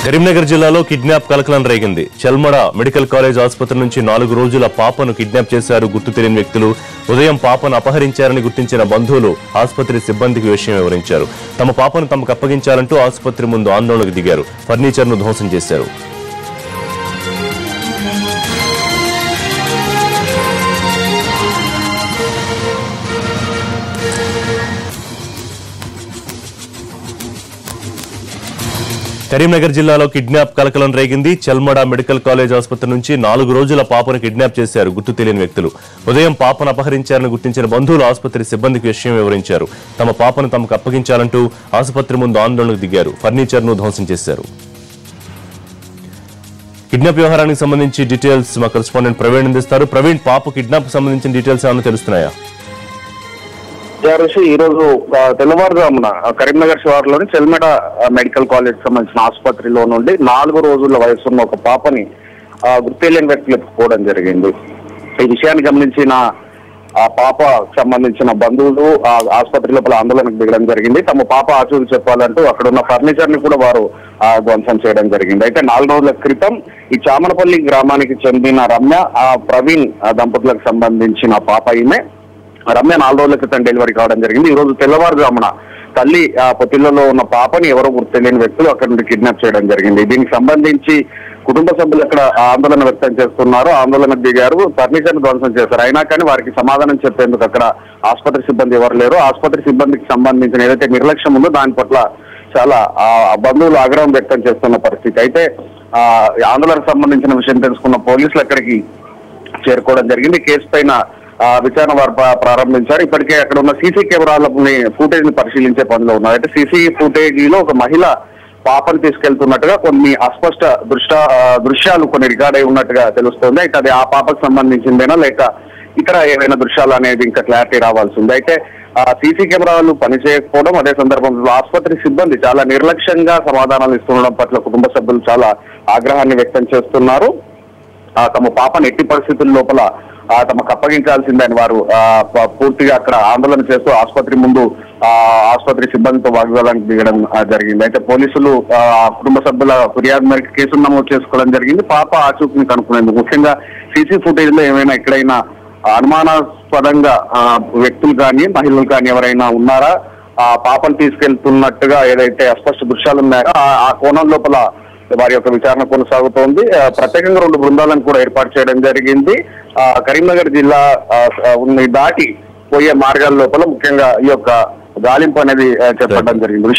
కరీంనగర్ జిల్లాలో కిడ్నాప్ కలకలం రేగింది. చెల్మడ మెడికల్ కాలేజ్ ఆసుపత్రి నుంచి 4 రోజుల పాపను కిడ్నాప్ చేశారు గుర్తు తెలియని వ్యక్తులు. ఉదయం పాపను అపహరించారని గుర్తించిన బంధువులు ఆసుపత్రి సిబ్బందికి విషయం వివరించారు. తమ పాపను తమకు అప్పగించాలంటూ ఆసుపత్రి ముందు ఆందోళనకు దిగారు. ఫర్నిచర్ను ధ్వంసం చేశారు. కరీంనగర్ జిల్లాలో కిడ్నాప్ కలకలం రేగింది. చెల్మడ మెడికల్ కాలేజ్ ఆసుపత్రి నుంచి 4 రోజుల పాపను కిడ్నాప్ చేశారు గుర్తు తెలియని వ్యక్తులు. ఉదయం పాపను అపహరించారని గుర్తించిన బంధువులు ఆసుపత్రి సిబ్బందికి విషయం వివరించారు. తమ పాపను తమకు అప్పగించాలంటూ ఆసుపత్రి ముందు ఆందోళనకు దిగారు. ఫర్నిచర్ను ధ్వంసం చేశారు. కిడ్నాప్ వ్యవహారానికి సంబంధించి డీటెయిల్స్ మా కరెస్పాండెంట్ ప్రవీణ్ అందిస్తారు. ప్రవీణ్, పాప కిడ్నాప్ సంబంధించిన డీటెయిల్స్ ఏమైనా తెలుస్తున్నాయా? ఈ రోజు తెల్లవారుజామున కరీంనగర్ శివారులోని చెల్మెడ మెడికల్ కాలేజ్ సంబంధించిన ఆసుపత్రిలో నుండి 4 రోజుల వయసున్న ఒక పాపని గుర్తెలియని వ్యక్తులు ఎత్తుకోవడం జరిగింది. ఈ విషయాన్ని గమనించిన ఆ పాపకు సంబంధించిన బంధువులు ఆసుపత్రి లోపల ఆందోళనకు దిగడం జరిగింది. తమ పాప ఆచూకీ చెప్పాలంటూ అక్కడ ఉన్న ఫర్నిచర్ ని కూడా వారు ధ్వంసం చేయడం జరిగింది. అయితే 4 రోజుల క్రితం ఈ చామనపల్లి గ్రామానికి చెందిన రమ్య ప్రవీణ్ దంపతులకు సంబంధించిన పాప ఈమె. రమ్య 4 రోజుల క్రితం డెలివరీ కావడం జరిగింది. ఈ రోజు తెల్లవారుజామున తల్లి పొత్తిళ్లలో ఉన్న పాపని ఎవరో గుర్తులేని వ్యక్తులు అక్కడి నుండి కిడ్నాప్ చేయడం జరిగింది. దీనికి సంబంధించి కుటుంబ సభ్యులు అక్కడ ఆందోళన వ్యక్తం చేస్తున్నారు. ఆందోళన దిగారు, ఫర్నిచర్ ధ్వంసం చేశారు. అయినా కానీ వారికి సమాధానం చెప్పేందుకు అక్కడ ఆసుపత్రి సిబ్బంది ఎవరు లేరు. ఆసుపత్రి సిబ్బందికి సంబంధించిన ఏదైతే నిర్లక్ష్యం ఉందో దాని పట్ల చాలా బంధువులు ఆగ్రహం వ్యక్తం చేస్తున్న పరిస్థితి. అయితే ఆందోళనకు సంబంధించిన విషయం తెలుసుకున్న పోలీసులు అక్కడికి చేరుకోవడం జరిగింది. కేసు పైన విచారణ వారు ప్రారంభించారు. ఇప్పటికే అక్కడ ఉన్న సీసీ కెమెరాల ఫుటేజ్ ని పరిశీలించే పనిలో ఉన్నారు. అయితే సీసీ ఫుటేజ్ లో ఒక మహిళ పాపను తీసుకెళ్తున్నట్టుగా కొన్ని అస్పష్ట దృశ్యాలు కొన్ని రికార్డ్ అయి ఉన్నట్టుగా తెలుస్తోంది. అయితే అది ఆ పాపకు సంబంధించిందేనా లేక ఇతర ఏవైనా దృశ్యాలు అనేది ఇంకా క్లారిటీ రావాల్సి ఉంది. అయితే సీసీ కెమెరాలు పనిచేయకపోవడం, అదే సందర్భంలో ఆసుపత్రి సిబ్బంది చాలా నిర్లక్ష్యంగా సమాధానాలు ఇస్తుండడం పట్ల కుటుంబ సభ్యులు చాలా ఆగ్రహాన్ని వ్యక్తం చేస్తున్నారు. తమ పాపను ఎట్టి పరిస్థితుల లోపల తమకు అప్పగించాల్సిందని వారు పూర్తిగా అక్కడ ఆందోళన చేస్తూ ఆసుపత్రి ముందు ఆసుపత్రి సిబ్బందితో వాగ్వాదానికి దిగడం జరిగింది. అయితే పోలీసులు కుటుంబ సభ్యుల ఫిర్యాదు మేరకు కేసులు నమోదు చేసుకోవడం జరిగింది. పాప ఆచూకీని కనుక్కునేందుకు ముఖ్యంగా సీసీ ఫుటేజ్ లో ఏమైనా ఎక్కడైనా అనుమానాస్పదంగా వ్యక్తులు కానీ మహిళలు కానీ ఎవరైనా ఉన్నారా, పాపను తీసుకెళ్తున్నట్టుగా ఏదైతే అస్పష్ట దృశ్యాలు ఉన్నాయో ఆ కోణం లోపల వారి యొక్క విచారణ కొనసాగుతోంది. ప్రత్యేకంగా 2 బృందాలను కూడా ఏర్పాటు చేయడం జరిగింది. కరీంనగర్ జిల్లా దాటి పోయే మార్గాల లోపల ముఖ్యంగా ఈ యొక్క గాలింపు అనేది చేపట్టడం జరిగింది.